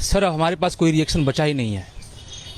Sir हमारे पास कोई reaction बचा ही नहीं है,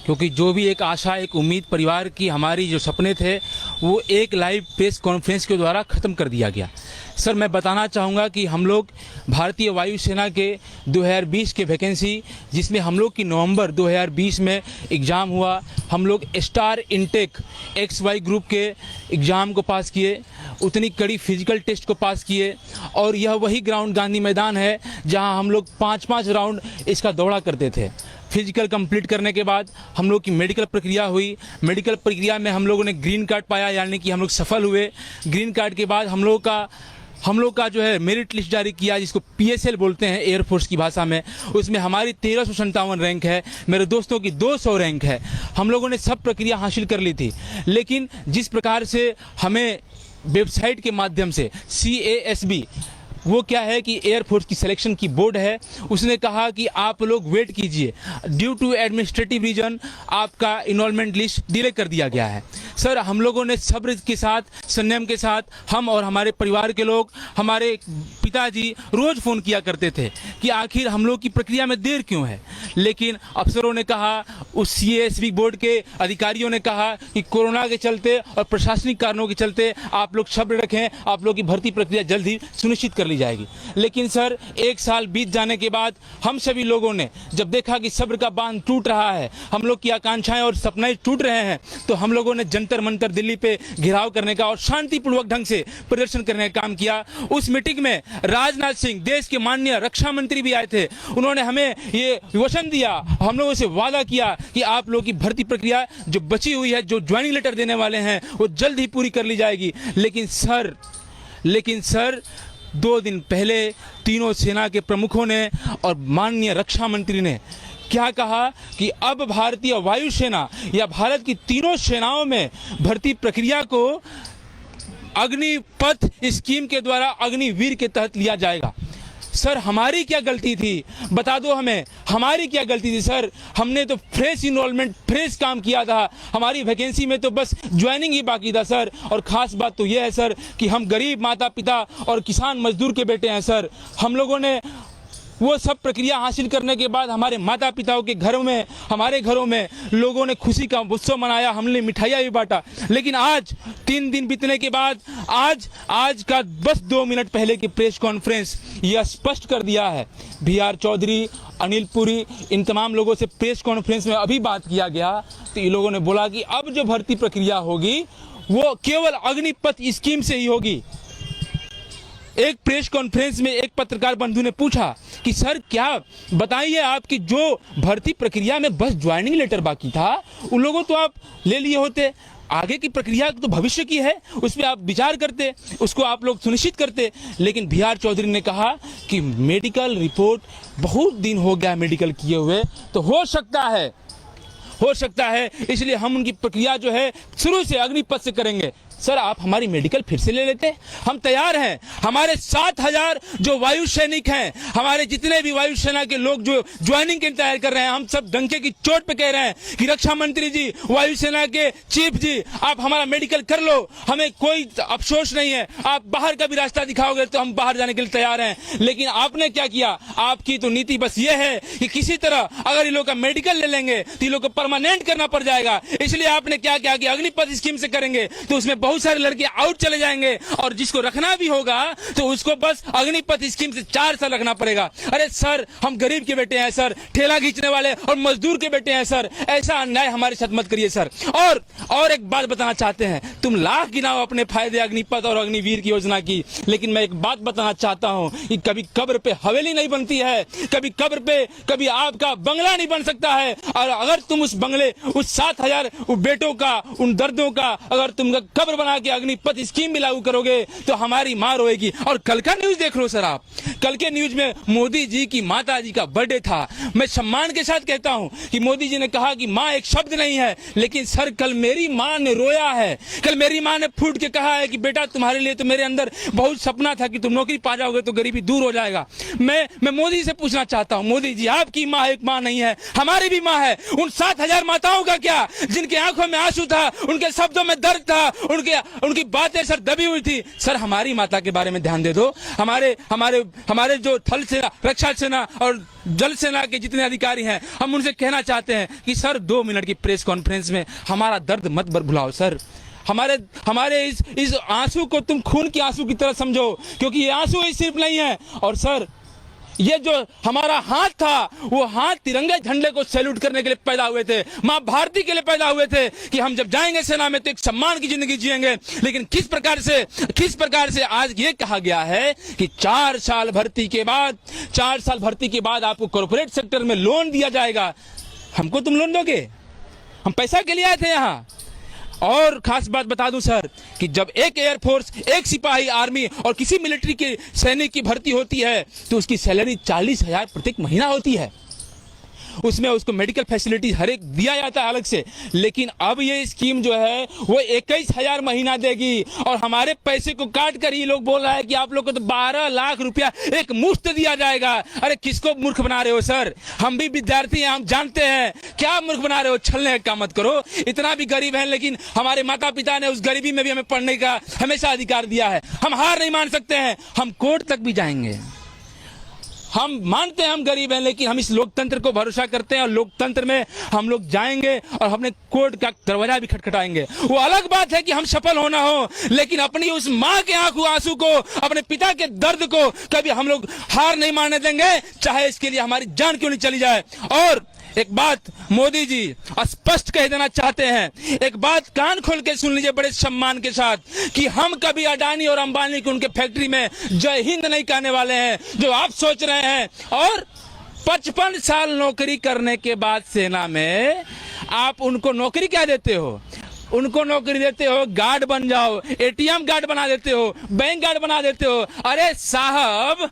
क्योंकि जो भी एक आशा, एक उम्मीद परिवार की, हमारी जो सपने थे वो एक लाइव प्रेस कॉन्फ्रेंस के द्वारा ख़त्म कर दिया गया। सर मैं बताना चाहूँगा कि हम लोग भारतीय वायुसेना के 2020 के वैकेंसी, जिसमें हम लोग की नवंबर 2020 में एग्ज़ाम हुआ, हम लोग स्टार इनटेक XY ग्रुप के एग्ज़ाम को पास किए, उतनी कड़ी फिजिकल टेस्ट को पास किए, और यह वही ग्राउंड गांधी मैदान है जहां हम लोग 5-5 राउंड इसका दौड़ा करते थे। फिजिकल कंप्लीट करने के बाद हम लोग की मेडिकल प्रक्रिया हुई। मेडिकल प्रक्रिया में हम लोगों ने ग्रीन कार्ड पाया, यानी कि हम लोग सफल हुए। ग्रीन कार्ड के बाद हम लोग का जो है मेरिट लिस्ट जारी किया, जिसको PSL बोलते हैं एयरफोर्स की भाषा में। उसमें हमारी 1357 रैंक है, मेरे दोस्तों की 200 रैंक है। हम लोगों ने सब प्रक्रिया हासिल कर ली थी, लेकिन जिस प्रकार से हमें वेबसाइट के माध्यम से CASB, वो क्या है कि एयरफोर्स की सिलेक्शन की बोर्ड है, उसने कहा कि आप लोग वेट कीजिए, ड्यू टू एडमिनिस्ट्रेटिव रीजन आपका इनरोलमेंट लिस्ट डिले कर दिया गया है। सर हम लोगों ने सब्र के साथ, संयम के साथ, हम और हमारे परिवार के लोग, हमारे पिताजी रोज़ फ़ोन किया करते थे कि आखिर हम लोग की प्रक्रिया में देर क्यों है। लेकिन अफसरों ने कहा, उस CASB बोर्ड के अधिकारियों ने कहा कि कोरोना के चलते और प्रशासनिक कारणों के चलते आप लोग सब्र रखें, आप लोग की भर्ती प्रक्रिया जल्द ही सुनिश्चित कर ली जाएगी। लेकिन सर 1 साल बीत जाने के बाद हम सभी लोगों ने जब देखा कि सब्र का बांध टूट रहा है, हम लोग की आकांक्षाएं और सपने टूट रहे हैं, तो हम लोगों ने जंतर मंतर दिल्ली पे घेराव करने का और शांतिपूर्वक ढंग से प्रदर्शन करने का काम किया। उस मीटिंग में राजनाथ सिंह, देश के माननीय रक्षा मंत्री भी आए थे। उन्होंने हमें ये वचन दिया, हम लोगों से वादा किया कि आप लोगों की भर्ती प्रक्रिया जो बची हुई है, जो ज्वाइनिंग लेटर देने वाले हैं, वो जल्द ही पूरी कर ली जाएगी। लेकिन सर 2 दिन पहले तीनों सेना के प्रमुखों ने और माननीय रक्षा मंत्री ने क्या कहा कि अब भारतीय वायुसेना या भारत की तीनों सेनाओं में भर्ती प्रक्रिया को अग्निपथ स्कीम के द्वारा अग्निवीर के तहत लिया जाएगा। सर हमारी क्या गलती थी, बता दो हमें, हमारी क्या गलती थी सर? हमने तो फ्रेश इनरोलमेंट, फ्रेश काम किया था, हमारी वैकेंसी में तो बस ज्वाइनिंग ही बाकी था सर। और ख़ास बात तो यह है सर कि हम गरीब माता पिता और किसान मजदूर के बेटे हैं सर। हम लोगों ने वो सब प्रक्रिया हासिल करने के बाद हमारे माता पिताओं के घरों में, हमारे घरों में लोगों ने खुशी का उत्सव मनाया, हमने मिठाइयाँ भी बांटा। लेकिन आज 3 दिन बीतने के बाद आज का बस 2 मिनट पहले की प्रेस कॉन्फ्रेंस यह स्पष्ट कर दिया है। BR चौधरी, अनिल पुरी, इन तमाम लोगों से प्रेस कॉन्फ्रेंस में अभी बात किया गया, तो ये लोगों ने बोला कि अब जो भर्ती प्रक्रिया होगी वो केवल अग्निपथ स्कीम से ही होगी। एक प्रेस कॉन्फ्रेंस में एक पत्रकार बंधु ने पूछा कि सर क्या बताइए, आपकी जो भर्ती प्रक्रिया में बस ज्वाइनिंग लेटर बाकी था, उन लोगों तो आप ले लिए होते, आगे की प्रक्रिया तो भविष्य की है, उस पर आप विचार करते, उसको आप लोग सुनिश्चित करते। लेकिन BR चौधरी ने कहा कि मेडिकल रिपोर्ट बहुत दिन हो गया मेडिकल किए हुए, तो हो सकता है इसलिए हम उनकी प्रक्रिया जो है शुरू से अग्निपथ से करेंगे। सर आप हमारी मेडिकल फिर से ले लेते, हम तैयार हैं। हमारे 7000 जो वायु सैनिक हैं, हमारे जितने भी वायुसेना के लोग जो ज्वाइनिंग के तैयार कर रहे हैं, हम सब डंके की चोट पे कह रहे हैं कि रक्षा मंत्री जी, वायुसेना के चीफ जी, आप हमारा मेडिकल कर लो, हमें कोई अफसोस नहीं है। आप बाहर का भी रास्ता दिखाओगे तो हम बाहर जाने के लिए तैयार हैं। लेकिन आपने क्या किया, आपकी तो नीति बस ये है कि किसी तरह अगर ये लोग का मेडिकल ले लेंगे तो ये लोग को परमानेंट करना पड़ जाएगा। इसलिए आपने क्या किया कि अग्निपथ स्कीम से करेंगे तो उसमें बहुत सारे लड़के आउट चले जाएंगे, और जिसको रखना भी होगा तो उसको बस अग्निपथ स्कीम से 4 साल रखना पड़ेगा। अरे सर हम गरीब के बेटे हैं सर, ठेला खींचने वाले और मजदूर के बेटे हैं सर, ऐसा अन्याय हमारे साथ मत करिए सर। और एक बात बताना चाहते हैं, तुम लाख गिनाओ अपने फायदे अग्निपथ और अग्निवीर की योजना की, लेकिन मैं एक बात बताना चाहता हूं कि कभी कब्र पे हवेली नहीं बनती है, कभी कब्र पे कभी आपका बंगला नहीं बन सकता है। और अगर तुम उस बंगले, उस 7000 बेटों का, उन दर्दों का अगर तुम कब्र बना के अग्निपथ स्कीम भी लागू करोगे तो हमारी मां रोएगी। और कल का न्यूज देख लो सर, आप कल के न्यूज में मोदी जी की माता जी का बर्थडे था। मैं सम्मान के साथ कहता हूं कि मोदी जी ने कहा कि मां एक शब्द नहीं है, लेकिन सर कल मेरी मां ने रोया है, कल मेरी मां ने फूट के कहा है कि बेटा तुम्हारे लिए तो मेरे अंदर बहुत सपना था कि तुम नौकरी पा जाओगे तो गरीबी दूर हो जाएगा। मैं मोदी से पूछना चाहता हूं, मोदी जी आपकी मां एक मां नहीं है, हमारी भी मां है। उन 7000 माताओं का क्या, जिनके आंखों में आंसू था, उनके शब्दों में दर्द था, उनके उनकी बातें सर दबी हुई थी। सर हमारी माता के बारे में ध्यान दे दो। हमारे हमारे हमारे जो थल सेना, रक्षा सेना और जल सेना के जितने अधिकारी हैं, हम उनसे कहना चाहते हैं कि सर 2 मिनट की प्रेस कॉन्फ्रेंस में हमारा दर्द मत भुलाओ सर। हमारे इस आंसू को तुम खून के आंसू की तरह समझो, क्योंकि ये आंसू ही सिर्फ नहीं है। और सर ये जो हमारा हाथ था, वो हाथ तिरंगे झंडे को सैल्यूट करने के लिए पैदा हुए थे, माँ भारती के लिए पैदा हुए थे कि हम जब जाएंगे सेना में तो एक सम्मान की जिंदगी जिएंगे। लेकिन किस प्रकार से आज ये कहा गया है कि 4 साल भर्ती के बाद आपको कॉर्पोरेट सेक्टर में लोन दिया जाएगा। हमको तुम लोन दोगे? हम पैसा के लिए आए थे यहाँ। और खास बात बता दूं सर कि जब एक एयरफोर्स, एक सिपाही आर्मी और किसी मिलिट्री के सैनिक की भर्ती होती है तो उसकी सैलरी 40,000 प्रत्येक महीना होती है। उसमें उसको मेडिकल फैसिलिटी हर एक दिया जाता है अलग से। लेकिन अब ये स्कीम जो है वो 21,000 महीना देगी और हमारे पैसे को काट कर ही लोग बोल रहा है कि आप लोग को तो 12 लाख रुपया एक मुफ्त दिया जाएगा। अरे किसको मूर्ख बना रहे हो सर? हम भी विद्यार्थी हैं, हम जानते हैं क्या मूर्ख बना रहे हो। छलने का काम मत करो। इतना भी गरीब है, लेकिन हमारे माता पिता ने उस गरीबी में भी हमें पढ़ने का हमेशा अधिकार दिया है। हम हार नहीं मान सकते हैं, हम कोर्ट तक भी जाएंगे। हम मानते हैं हम गरीब हैं, लेकिन हम इस लोकतंत्र को भरोसा करते हैं और लोकतंत्र में हम लोग जाएंगे और हमने कोर्ट का दरवाजा भी खटखटाएंगे। वो अलग बात है कि हम सफल होना हो, लेकिन अपनी उस माँ के आंसू को, अपने पिता के दर्द को कभी हम लोग हार नहीं मानने देंगे, चाहे इसके लिए हमारी जान क्यों नहीं चली जाए। और एक बात मोदी जी स्पष्ट कह देना चाहते हैं, एक बात कान खोल के सुन लीजिए बड़े सम्मान के साथ, कि हम कभी अडानी और अंबानी को उनके फैक्ट्री में जय हिंद नहीं कहने वाले हैं जो आप सोच रहे हैं। और 55 साल नौकरी करने के बाद सेना में आप उनको नौकरी क्या देते हो? उनको नौकरी देते हो गार्ड बन जाओ, एटीएम गार्ड बना देते हो, बैंक गार्ड बना देते हो। अरे साहब,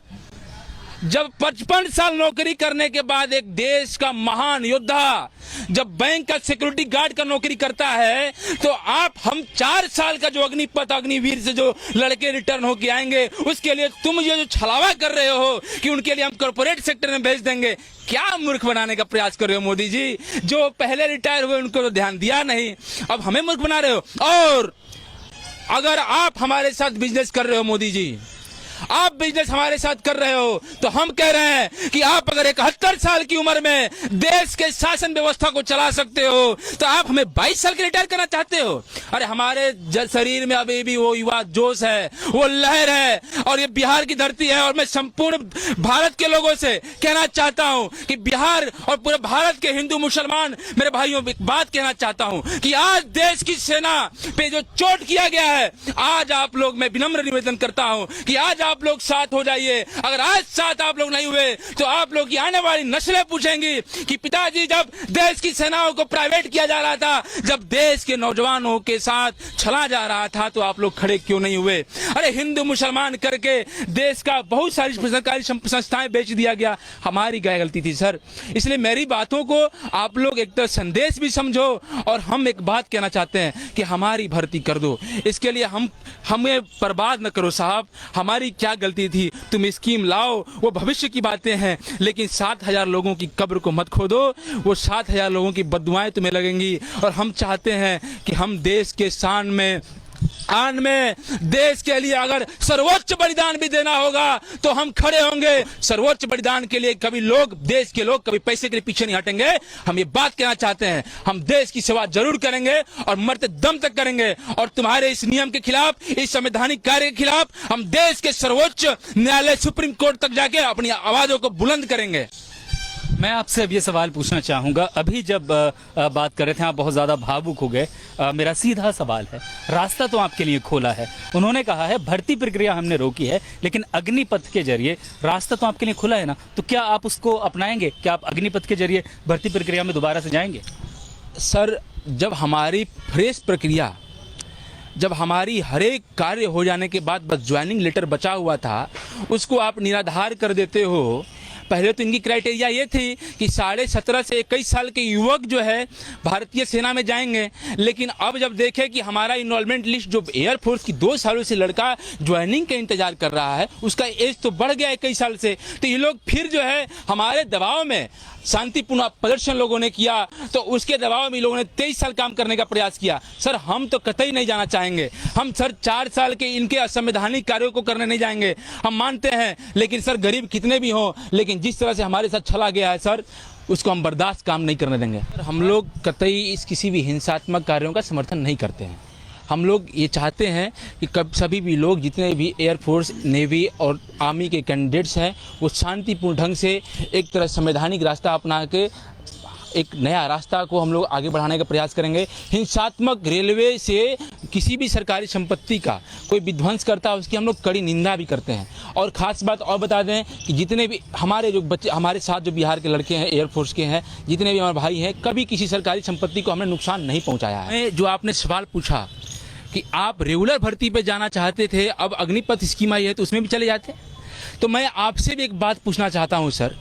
जब 55 साल नौकरी करने के बाद एक देश का महान योद्धा जब बैंक का सिक्योरिटी गार्ड का नौकरी करता है, तो हम 4 साल का जो अग्निपथ अग्निवीर से जो लड़के रिटर्न होके आएंगे, उसके लिए तुम ये जो छलावा कर रहे हो कि उनके लिए हम कॉर्पोरेट सेक्टर में भेज देंगे, क्या मूर्ख बनाने का प्रयास कर रहे हो मोदी जी? जो पहले रिटायर हुए उनको तो ध्यान दिया नहीं, अब हमें मूर्ख बना रहे हो। और अगर आप हमारे साथ बिजनेस कर रहे हो मोदी जी, आप बिजनेस हमारे साथ कर रहे हो, तो हम कह रहे हैं कि आप अगर 71 साल की उम्र में देश के शासन व्यवस्था को चला सकते हो, तो आप हमें 22 साल के रिटायर करना चाहते हो? अरे हमारे शरीर में अभी भी वो युवा जोश है, वो लहर है, और ये बिहार की धरती है। और मैं संपूर्ण भारत के लोगों से कहना चाहता हूं कि बिहार और पूरे भारत के हिंदू मुसलमान मेरे भाइयों, एक बात कहना चाहता हूं कि आज देश की सेना पे जो चोट किया गया है, आज आप लोग, मैं विनम्र निवेदन करता हूं कि आज आप लोग साथ हो जाइए। अगर आज साथ आप लोग नहीं हुए तो आप लोग की आने वाली नस्लें पूछेंगी कि पिताजी जब देश की सेनाओं को प्राइवेट किया जा रहा था, जब देश के नौजवानों के साथ छला जा रहा था, तो आप लोग खड़े क्यों नहीं हुए? अरे हिंदू मुसलमान करके देश का बहुत सारी सरकारी संस्थाएं बेच दिया गया, हमारी क्या गलती थी सर? इसलिए मेरी बातों को आप लोग एक तो संदेश भी समझो, और हम एक बात कहना चाहते हैं कि हमारी भर्ती कर दो। इसके लिए हमें बर्बाद न करो साहब। हमारी क्या गलती थी? तुम स्कीम लाओ, वो भविष्य की बातें हैं, लेकिन 7,000 लोगों की कब्र को मत खोदो। वो 7,000 लोगों की बददुआएं तुम्हें लगेंगी। और हम चाहते हैं कि हम देश के आन में देश के लिए अगर सर्वोच्च बलिदान भी देना होगा तो हम खड़े होंगे। सर्वोच्च बलिदान के लिए कभी देश के लोग कभी पैसे के लिए पीछे नहीं हटेंगे। हम ये बात कहना चाहते हैं, हम देश की सेवा जरूर करेंगे और मरते दम तक करेंगे। और तुम्हारे इस नियम के खिलाफ, इस संवैधानिक कार्य के खिलाफ हम देश के सर्वोच्च न्यायालय सुप्रीम कोर्ट तक जाके अपनी आवाजों को बुलंद करेंगे। मैं आपसे अब ये सवाल पूछना चाहूँगा, अभी जब बात कर रहे थे आप बहुत ज़्यादा भावुक हो गए। मेरा सीधा सवाल है, रास्ता तो आपके लिए खोला है, उन्होंने कहा है भर्ती प्रक्रिया हमने रोकी है, लेकिन अग्निपथ के जरिए रास्ता तो आपके लिए खुला है ना, तो क्या आप उसको अपनाएंगे? क्या आप अग्निपथ के जरिए भर्ती प्रक्रिया में दोबारा से जाएंगे? सर, जब हमारी फ्रेश प्रक्रिया, जब हमारी हर एक कार्य हो जाने के बाद बस ज्वाइनिंग लेटर बचा हुआ था, उसको आप निराधार कर देते हो। पहले तो इनकी क्राइटेरिया ये थी कि 17.5 से 21 साल के युवक जो है भारतीय सेना में जाएंगे, लेकिन अब जब देखें कि हमारा इनरोलमेंट लिस्ट जो एयरफोर्स की 2 सालों से लड़का ज्वाइनिंग का इंतजार कर रहा है, उसका एज तो बढ़ गया 21 साल से, तो ये लोग फिर जो है हमारे दबाव में शांतिपूर्ण प्रदर्शन लोगों ने किया, तो उसके दबाव में लोगों ने 23 साल काम करने का प्रयास किया। सर हम तो कतई नहीं जाना चाहेंगे, हम सर 4 साल के इनके असंवैधानिक कार्यों को करने नहीं जाएंगे, हम मानते हैं, लेकिन सर गरीब कितने भी हों, लेकिन जिस तरह से हमारे साथ छला गया है सर, उसको हम बर्दाश्त काम नहीं करने देंगे। हम लोग कतई इस किसी भी हिंसात्मक कार्यों का समर्थन नहीं करते हैं। हम लोग ये चाहते हैं कि कब सभी भी लोग, जितने भी एयरफोर्स, नेवी और आर्मी के कैंडिडेट्स हैं, वो शांतिपूर्ण ढंग से एक तरह संवैधानिक रास्ता अपना के एक नया रास्ता को हम लोग आगे बढ़ाने का प्रयास करेंगे। हिंसात्मक रेलवे से किसी भी सरकारी संपत्ति का कोई विध्वंस करता है, उसकी हम लोग कड़ी निंदा भी करते हैं। और ख़ास बात और बता दें कि जितने भी हमारे जो बच्चे, हमारे साथ जो बिहार के लड़के हैं, एयरफोर्स के हैं, जितने भी हमारे भाई हैं, कभी किसी सरकारी संपत्ति को हमने नुकसान नहीं पहुँचाया है। जो आपने सवाल पूछा कि आप रेगुलर भर्ती पे जाना चाहते थे, अब अग्निपथ स्कीम आई है तो उसमें भी चले जाते, तो मैं आपसे भी एक बात पूछना चाहता हूं सर,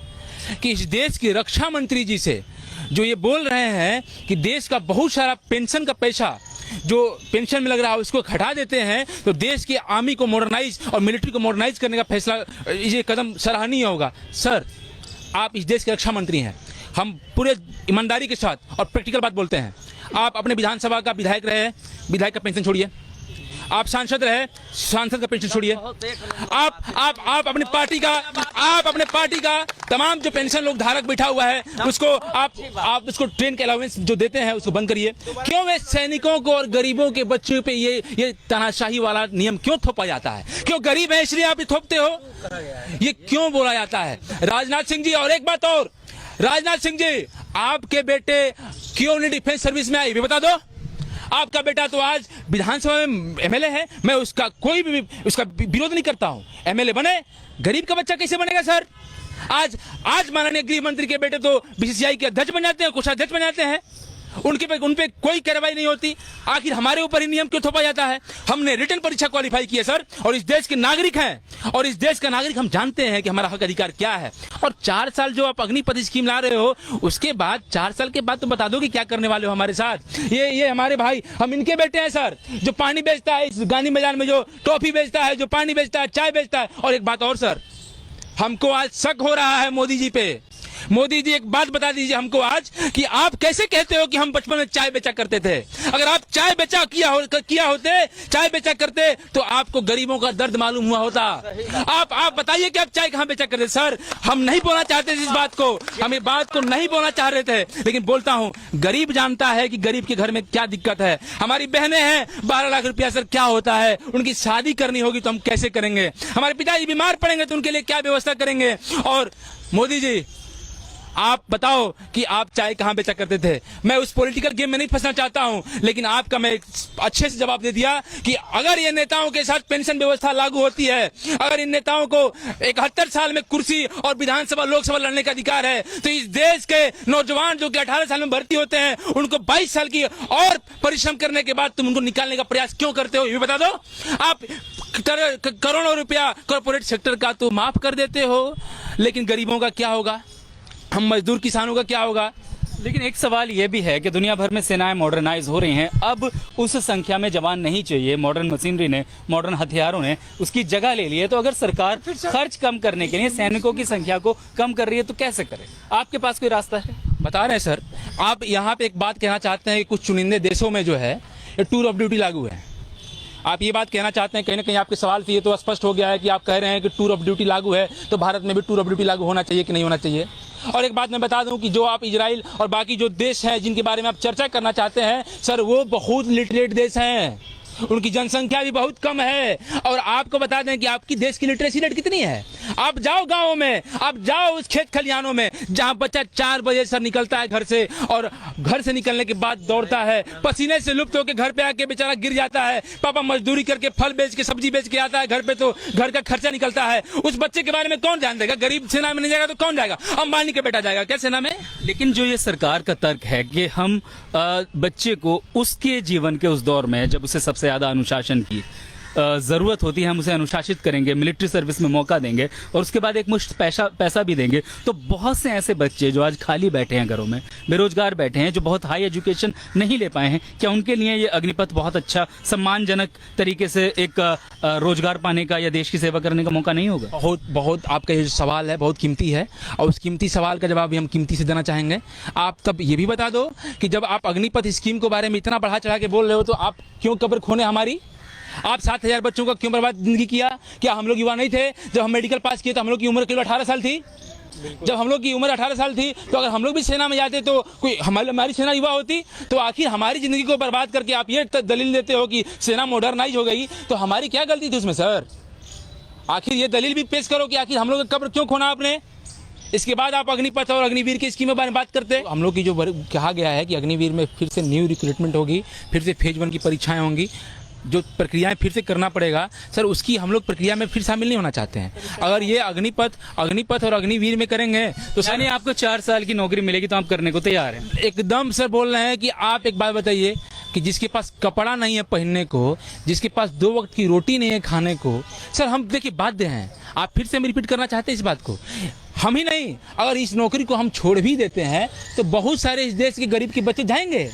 कि इस देश के रक्षा मंत्री जी से जो ये बोल रहे हैं कि देश का बहुत सारा पेंशन का पैसा जो पेंशन में लग रहा है उसको घटा देते हैं, तो देश की आर्मी को मॉडर्नाइज और मिलिट्री को मॉडर्नाइज करने का फैसला, ये कदम सराहनीय होगा। सर आप इस देश के रक्षा मंत्री हैं, हम पूरे ईमानदारी के साथ और प्रैक्टिकल बात बोलते हैं। आप अपने विधानसभा का विधायक रहे, विधायक का पेंशन छोड़िए, आप सांसद रहे, सांसद का पेंशन छोड़िए, आप अपने पार्टी का तमाम जो पेंशन लोग धारक बैठा हुआ है उसको आप उसको ट्रेन के अलाउंस जो देते हैं उसको बंद करिए। क्यों वे सैनिकों को और गरीबों के बच्चों पे ये तानाशाही वाला नियम क्यों थोपा जाता है? क्यों गरीब है इसलिए आप ये थोपते हो? ये क्यों बोला जाता है? राजनाथ सिंह जी, और एक बात और, राजनाथ सिंह जी, आपके बेटे क्यों नहीं डिफेंस सर्विस में आए, बता दो। आपका बेटा तो आज विधानसभा में एमएलए है, मैं उसका कोई भी उसका विरोध नहीं करता हूं, एमएलए बने, गरीब का बच्चा कैसे बनेगा सर? आज माननीय गृह मंत्री के बेटे तो बीसीसीआई के अध्यक्ष बन जाते हैं, कोषाध्यक्ष बन जाते हैं, उन पे कोई कार्रवाई नहीं होती। आखिर हमारे ऊपर ही नियम क्यों थोपा जाता है? हमने रिटर्न परीक्षा क्वालिफाई की है सर, और इस देश के नागरिक हैं, और इस देश का नागरिक हम जानते हैं कि हमारा हक अधिकार क्या है। और 4 साल जो आप अग्निपथ स्कीम ला रहे हो, उसके बाद 4 साल के बाद तो बता दो कि क्या करने वाले हो हमारे साथ। ये हमारे भाई, हम इनके बेटे हैं सर, जो पानी बेचता है इस गांधी मैदान में, जो टॉफी बेचता है, जो पानी बेचता है, चाय बेचता है। और एक बात और सर, हमको आज शक हो रहा है मोदी जी पे। मोदी जी एक बात बता दीजिए हमको आज कि आप कैसे कहते हो कि हम बचपन में चाय बेचा करते थे? अगर आप चाय बेचा किया होते, चाय बेचा करते, तो आपको गरीबों का दर्द मालूम हुआ होता। आप बताइए कि आप चाय कहां बेचा करते? सर हम नहीं बोलना चाहते इस बात को, हम ये बात को नहीं बोलना चाह रहे थे, लेकिन बोलता हूं, गरीब जानता है कि गरीब के घर में क्या दिक्कत है। हमारी बहनें हैं, 12 लाख रुपया सर क्या होता है, उनकी शादी करनी होगी तो हम कैसे करेंगे? हमारे पिताजी बीमार पड़ेंगे तो उनके लिए क्या व्यवस्था करेंगे? और मोदी जी आप बताओ कि आप चाय कहां बेचा करते थे? मैं उस पॉलिटिकल गेम में नहीं फंसना चाहता हूं, लेकिन आपका मैं अच्छे से जवाब दे दिया कि अगर ये नेताओं के साथ पेंशन व्यवस्था लागू होती है, अगर इन नेताओं को 71 साल में कुर्सी और विधानसभा लोकसभा लड़ने का अधिकार है, तो इस देश के नौजवान जो कि 18 साल में भर्ती होते हैं, उनको 22 साल की और परिश्रम करने के बाद तुम उनको निकालने का प्रयास क्यों करते हो? ये बता दो। आप करोड़ों रुपया कॉर्पोरेट सेक्टर का तो माफ कर देते हो, लेकिन गरीबों का क्या होगा? हम मजदूर किसानों का क्या होगा? लेकिन एक सवाल ये भी है कि दुनिया भर में सेनाएं मॉडर्नाइज हो रही हैं, अब उस संख्या में जवान नहीं चाहिए, मॉडर्न मशीनरी ने, मॉडर्न हथियारों ने उसकी जगह ले ली है। तो अगर सरकार खर्च कम करने के लिए सैनिकों की संख्या को कम कर रही है तो कैसे करे? आपके पास कोई रास्ता है? बता रहे हैं सर, आप यहाँ पे एक बात कहना चाहते हैं कि कुछ चुनिंदे देशों में जो है ये टूर ऑफ ड्यूटी लागू है। आप ये बात कहना चाहते हैं, कहीं ना कहीं आपके सवाल से ये तो स्पष्ट हो गया है कि आप कह रहे हैं कि टूर ऑफ ड्यूटी लागू है, तो भारत में भी टूर ऑफ ड्यूटी लागू होना चाहिए कि नहीं होना चाहिए? और एक बात मैं बता दूं कि जो आप इजराइल और बाकी जो देश हैं जिनके बारे में आप चर्चा करना चाहते हैं सर, वो बहुत लिटरेट देश हैं, उनकी जनसंख्या भी बहुत कम है। और आपको बता दें कि आपकी देश की लिटरेसी रेट कितनी है। आप जाओ गाँव में, आप जाओ उस खेत खलिहानों में जहाँ बच्चा 4 बजे सर निकलता है घर से, और घर से निकलने के बाद दौड़ता है, पसीने से लुप्त होकर घर पे आके बेचारा गिर जाता है, पापा मजदूरी करके फल बेच के सब्जी बेच के आता है घर पे, तो घर का खर्चा निकलता है। उस बच्चे के बारे में कौन ध्यान देगा? गरीब सेना में नहीं जाएगा तो कौन जाएगा? अंबानी के बेटा जाएगा क्या सेना में? लेकिन जो ये सरकार का तर्क है कि हम बच्चे को उसके जीवन के उस दौर में जब उसे सबसे ज्यादा अनुशासन की ज़रूरत होती है हम उसे अनुशासित करेंगे, मिलिट्री सर्विस में मौका देंगे और उसके बाद एक मुश्त पैसा भी देंगे, तो बहुत से ऐसे बच्चे जो आज खाली बैठे हैं घरों में, बेरोजगार बैठे हैं, जो बहुत हाई एजुकेशन नहीं ले पाए हैं, क्या उनके लिए ये अग्निपथ बहुत अच्छा सम्मानजनक तरीके से एक रोजगार पाने का या देश की सेवा करने का मौका नहीं होगा? बहुत बहुत आपका ये जो सवाल है बहुत कीमती है, और उस कीमती सवाल का जवाब भी हम कीमती से देना चाहेंगे। आप तब ये भी बता दो कि जब आप अग्निपथ स्कीम के बारे में इतना बढ़ा चढ़ा के बोल रहे हो, तो आप क्यों कब्र खोने हमारी? आप 7,000 बच्चों का क्यों बर्बाद जिंदगी किया? क्या हम लोग युवा नहीं थे? जब हम मेडिकल पास किए तो हम लोग की उम्र केवल 18 साल थी। जब हम लोग की उम्र 18 साल थी, तो अगर हम लोग भी सेना में जाते तो कोई हमारी सेना युवा होती? तो आखिर हमारी ज़िंदगी को बर्बाद करके आप ये दलील देते हो कि सेना मॉडर्नाइज हो गई, तो हमारी क्या गलती थी उसमें सर? आखिर ये दलील भी पेश करो कि आखिर हम लोग का कब्र क्यों खोना आपने। इसके बाद आप अग्निपथ और अग्निवीर की स्कीम के बारे में बात करते हैं। हम लोग की जो कहा गया है कि अग्निवीर में फिर से न्यू रिक्रूटमेंट होगी, फिर से फेज 1 की परीक्षाएं होंगी, जो प्रक्रियाएं फिर से करना पड़ेगा सर, उसकी हम लोग प्रक्रिया में फिर शामिल नहीं होना चाहते हैं। अगर ये अग्निपथ और अग्निवीर में करेंगे तो यानी आपको 4 साल की नौकरी मिलेगी तो आप करने को तैयार हैं? एकदम सर बोल रहे हैं कि आप एक बात बताइए कि जिसके पास कपड़ा नहीं है पहनने को, जिसके पास 2 वक्त की रोटी नहीं है खाने को, सर हम देखिए बाध्य हैं। आप फिर से हम रिपीट करना चाहते हैं इस बात को? हम ही नहीं, अगर इस नौकरी को हम छोड़ भी देते हैं तो बहुत सारे इस देश के गरीब के बच्चे जाएंगे।